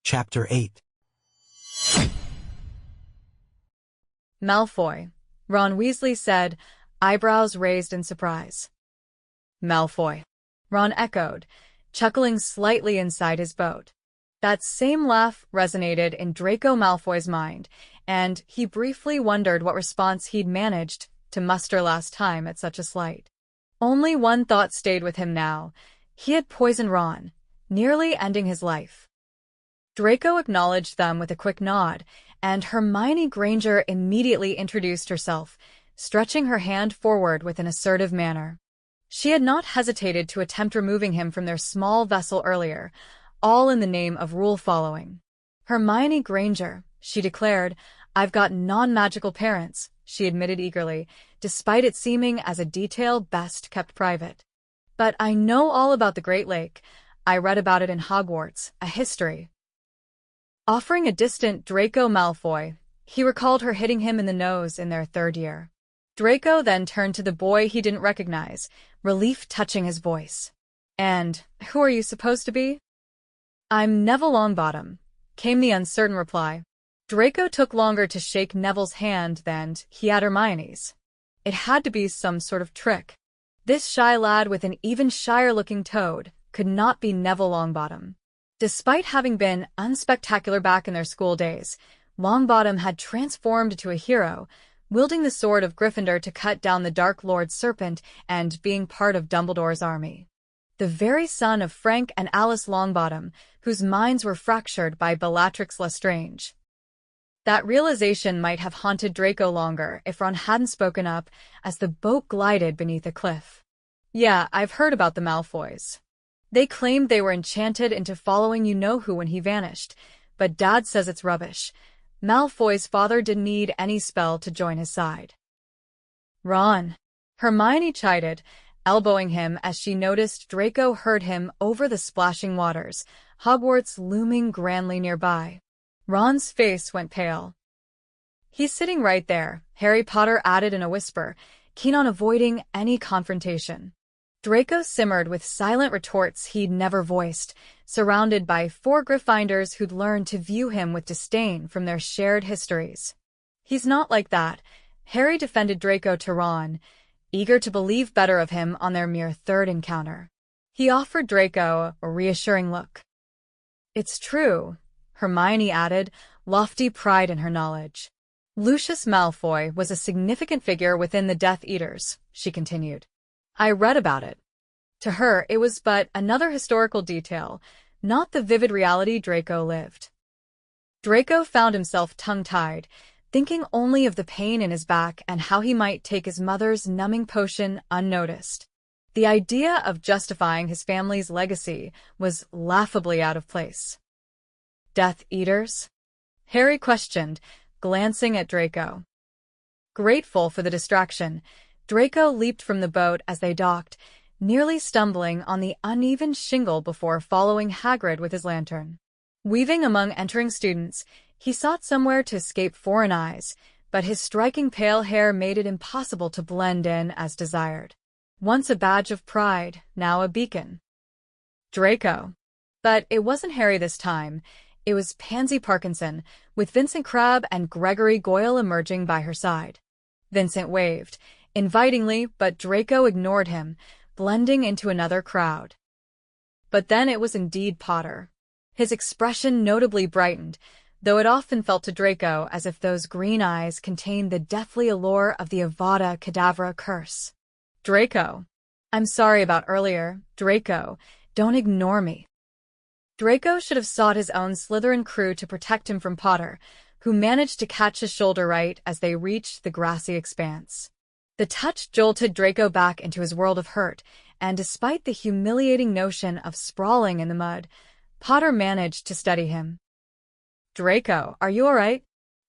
Chapter 8. Malfoy, Ron Weasley said, eyebrows raised in surprise. Malfoy, Ron echoed, chuckling slightly inside his boat. That same laugh resonated in Draco Malfoy's mind, and he briefly wondered what response he'd managed to muster last time at such a slight. Only one thought stayed with him now. He had poisoned Ron, nearly ending his life. Draco acknowledged them with a quick nod, and Hermione Granger immediately introduced herself, stretching her hand forward with an assertive manner. She had not hesitated to attempt removing him from their small vessel earlier, all in the name of rule-following. Hermione Granger, she declared, I've got non-magical parents, she admitted eagerly, despite it seeming as a detail best kept private. But I know all about the Great Lake. I read about it in Hogwarts, a history. Offering a distant Draco Malfoy, he recalled her hitting him in the nose in their third year. Draco then turned to the boy he didn't recognize, relief touching his voice. And who are you supposed to be? I'm Neville Longbottom, came the uncertain reply. Draco took longer to shake Neville's hand than he had Hermione's. It had to be some sort of trick. This shy lad with an even shyer-looking toad could not be Neville Longbottom. Despite having been unspectacular back in their school days, Longbottom had transformed into a hero, wielding the sword of Gryffindor to cut down the Dark Lord's serpent and being part of Dumbledore's army. The very son of Frank and Alice Longbottom, whose minds were fractured by Bellatrix Lestrange. That realization might have haunted Draco longer if Ron hadn't spoken up as the boat glided beneath a cliff. Yeah, I've heard about the Malfoys. They claimed they were enchanted into following you-know-who when he vanished, but Dad says it's rubbish. Malfoy's father didn't need any spell to join his side. Ron, Hermione chided, elbowing him as she noticed Draco heard him over the splashing waters, Hogwarts looming grandly nearby. Ron's face went pale. He's sitting right there, Harry Potter added in a whisper, keen on avoiding any confrontation. Draco simmered with silent retorts he'd never voiced, surrounded by 4 Gryffindors who'd learned to view him with disdain from their shared histories. He's not like that, Harry defended Draco to Ron, eager to believe better of him on their mere third encounter. He offered Draco a reassuring look. It's true, Hermione added, lofty pride in her knowledge. Lucius Malfoy was a significant figure within the Death Eaters, she continued. I read about it. To her, it was but another historical detail, not the vivid reality Draco lived. Draco found himself tongue-tied, thinking only of the pain in his back and how he might take his mother's numbing potion unnoticed. The idea of justifying his family's legacy was laughably out of place. Death Eaters? Harry questioned, glancing at Draco. Grateful for the distraction, Draco leaped from the boat as they docked, nearly stumbling on the uneven shingle before following Hagrid with his lantern. Weaving among entering students, he sought somewhere to escape foreign eyes, but his striking pale hair made it impossible to blend in as desired. Once a badge of pride, now a beacon. Draco. But it wasn't Harry this time. It was Pansy Parkinson, with Vincent Crabbe and Gregory Goyle emerging by her side. Vincent waved, invitingly, but Draco ignored him, blending into another crowd. But then it was indeed Potter. His expression notably brightened, though it often felt to Draco as if those green eyes contained the deathly allure of the Avada Kedavra curse. Draco. I'm sorry about earlier. Draco, don't ignore me. Draco should have sought his own Slytherin crew to protect him from Potter, who managed to catch his shoulder right as they reached the grassy expanse. The touch jolted Draco back into his world of hurt, and despite the humiliating notion of sprawling in the mud, Potter managed to steady him. Draco, are you all right?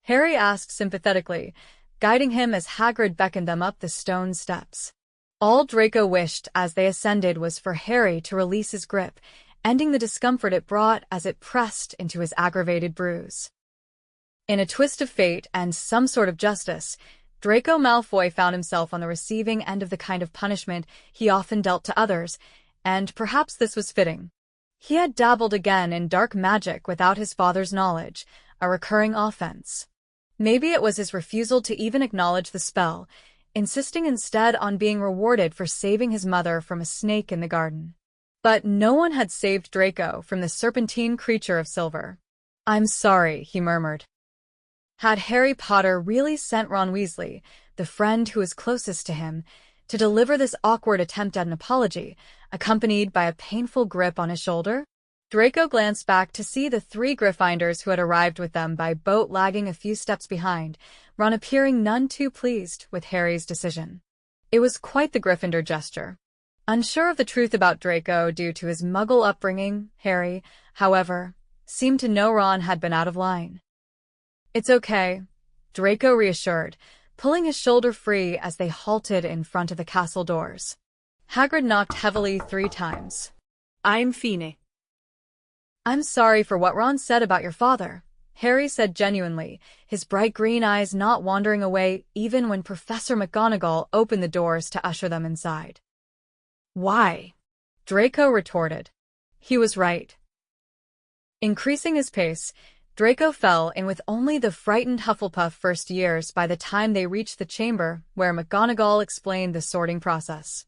Harry asked sympathetically, guiding him as Hagrid beckoned them up the stone steps. All Draco wished as they ascended was for Harry to release his grip, ending the discomfort it brought as it pressed into his aggravated bruise. In a twist of fate and some sort of justice, Draco Malfoy found himself on the receiving end of the kind of punishment he often dealt to others, and perhaps this was fitting. He had dabbled again in dark magic without his father's knowledge, a recurring offense. Maybe it was his refusal to even acknowledge the spell, insisting instead on being rewarded for saving his mother from a snake in the garden. But no one had saved Draco from the serpentine creature of silver. "I'm sorry," he murmured. Had Harry Potter really sent Ron Weasley, the friend who was closest to him, to deliver this awkward attempt at an apology, accompanied by a painful grip on his shoulder? Draco glanced back to see the 3 Gryffindors who had arrived with them by boat lagging a few steps behind, Ron appearing none too pleased with Harry's decision. It was quite the Gryffindor gesture. Unsure of the truth about Draco due to his Muggle upbringing, Harry, however, seemed to know Ron had been out of line. "It's okay," Draco reassured, pulling his shoulder free as they halted in front of the castle doors. Hagrid knocked heavily 3 times. "I'm fine." "I'm sorry for what Ron said about your father," Harry said genuinely, his bright green eyes not wandering away even when Professor McGonagall opened the doors to usher them inside. "Why?" Draco retorted. He was right. Increasing his pace, Draco fell in with only the frightened Hufflepuff first years by the time they reached the chamber where McGonagall explained the sorting process.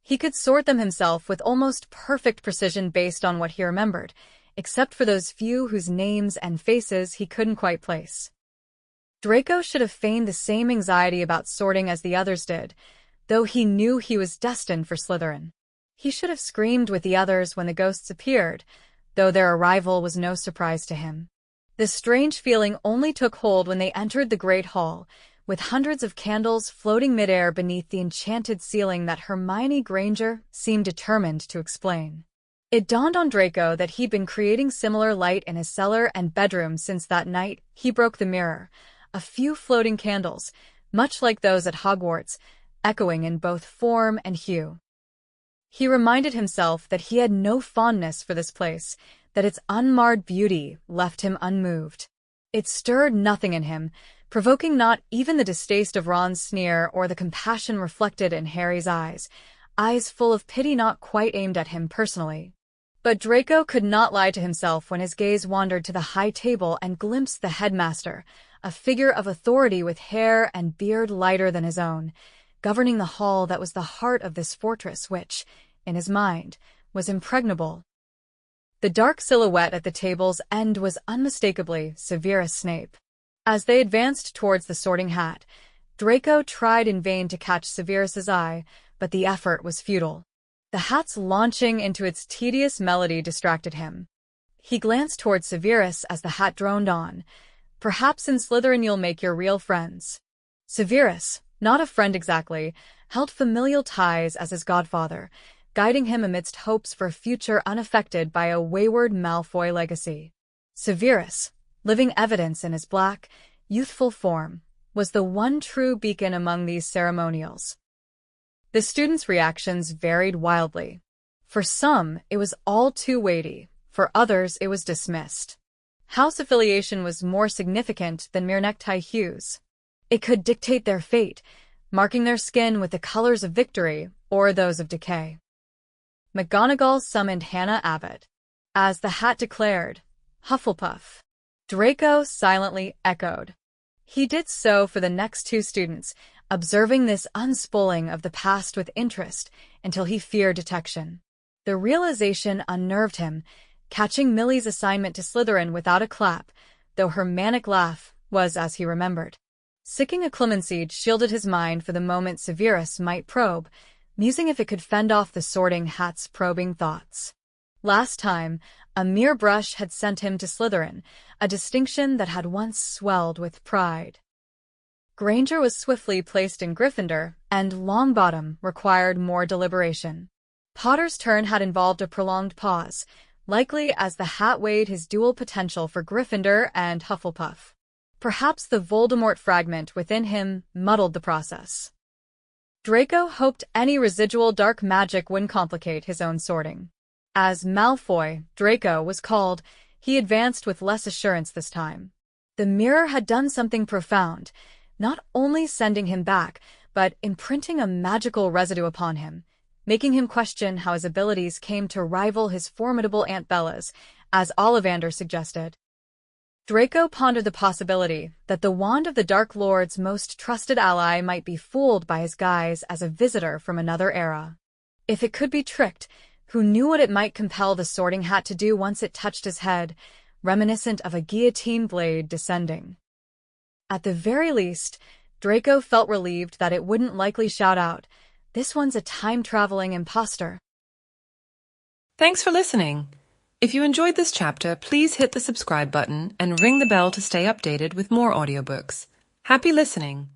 He could sort them himself with almost perfect precision based on what he remembered, except for those few whose names and faces he couldn't quite place. Draco should have feigned the same anxiety about sorting as the others did, though he knew he was destined for Slytherin. He should have screamed with the others when the ghosts appeared, though their arrival was no surprise to him. The strange feeling only took hold when they entered the Great Hall, with hundreds of candles floating midair beneath the enchanted ceiling that Hermione Granger seemed determined to explain. It dawned on Draco that he'd been creating similar light in his cellar and bedroom since that night he broke the mirror, a few floating candles, much like those at Hogwarts, echoing in both form and hue. He reminded himself that he had no fondness for this place, that its unmarred beauty left him unmoved. It stirred nothing in him, provoking not even the distaste of Ron's sneer or the compassion reflected in Harry's eyes full of pity not quite aimed at him personally. But Draco could not lie to himself when his gaze wandered to the high table and glimpsed the headmaster, a figure of authority with hair and beard lighter than his own, governing the hall that was the heart of this fortress which, in his mind, was impregnable. The dark silhouette at the table's end was unmistakably Severus Snape. As they advanced towards the sorting hat, Draco tried in vain to catch Severus's eye, but the effort was futile. The hat's launching into its tedious melody distracted him. He glanced towards Severus as the hat droned on. "Perhaps in Slytherin you'll make your real friends." Severus, not a friend exactly, held familial ties as his godfather, guiding him amidst hopes for a future unaffected by a wayward Malfoy legacy. Severus, living evidence in his black, youthful form, was the one true beacon among these ceremonials. The students' reactions varied wildly. For some, it was all too weighty. For others, it was dismissed. House affiliation was more significant than mere necktie hues. It could dictate their fate, marking their skin with the colors of victory or those of decay. McGonagall summoned Hannah Abbott. As the hat declared, "Hufflepuff," Draco silently echoed. He did so for the next 2 students, observing this unspooling of the past with interest until he feared detection. The realization unnerved him, catching Millie's assignment to Slytherin without a clap, though her manic laugh was as he remembered. Sicking a clemency shielded his mind for the moment Severus might probe, musing if it could fend off the sorting hat's probing thoughts. Last time, a mere brush had sent him to Slytherin, a distinction that had once swelled with pride. Granger was swiftly placed in Gryffindor, and Longbottom required more deliberation. Potter's turn had involved a prolonged pause, likely as the hat weighed his dual potential for Gryffindor and Hufflepuff. Perhaps the Voldemort fragment within him muddled the process. Draco hoped any residual dark magic wouldn't complicate his own sorting. As Malfoy, Draco, was called, he advanced with less assurance this time. The mirror had done something profound, not only sending him back, but imprinting a magical residue upon him, making him question how his abilities came to rival his formidable Aunt Bella's, as Ollivander suggested. Draco pondered the possibility that the wand of the Dark Lord's most trusted ally might be fooled by his guise as a visitor from another era. If it could be tricked, who knew what it might compel the Sorting Hat to do once it touched his head, reminiscent of a guillotine blade descending. At the very least, Draco felt relieved that it wouldn't likely shout out, "This one's a time-traveling imposter." Thanks for listening. If you enjoyed this chapter, please hit the subscribe button and ring the bell to stay updated with more audiobooks. Happy listening!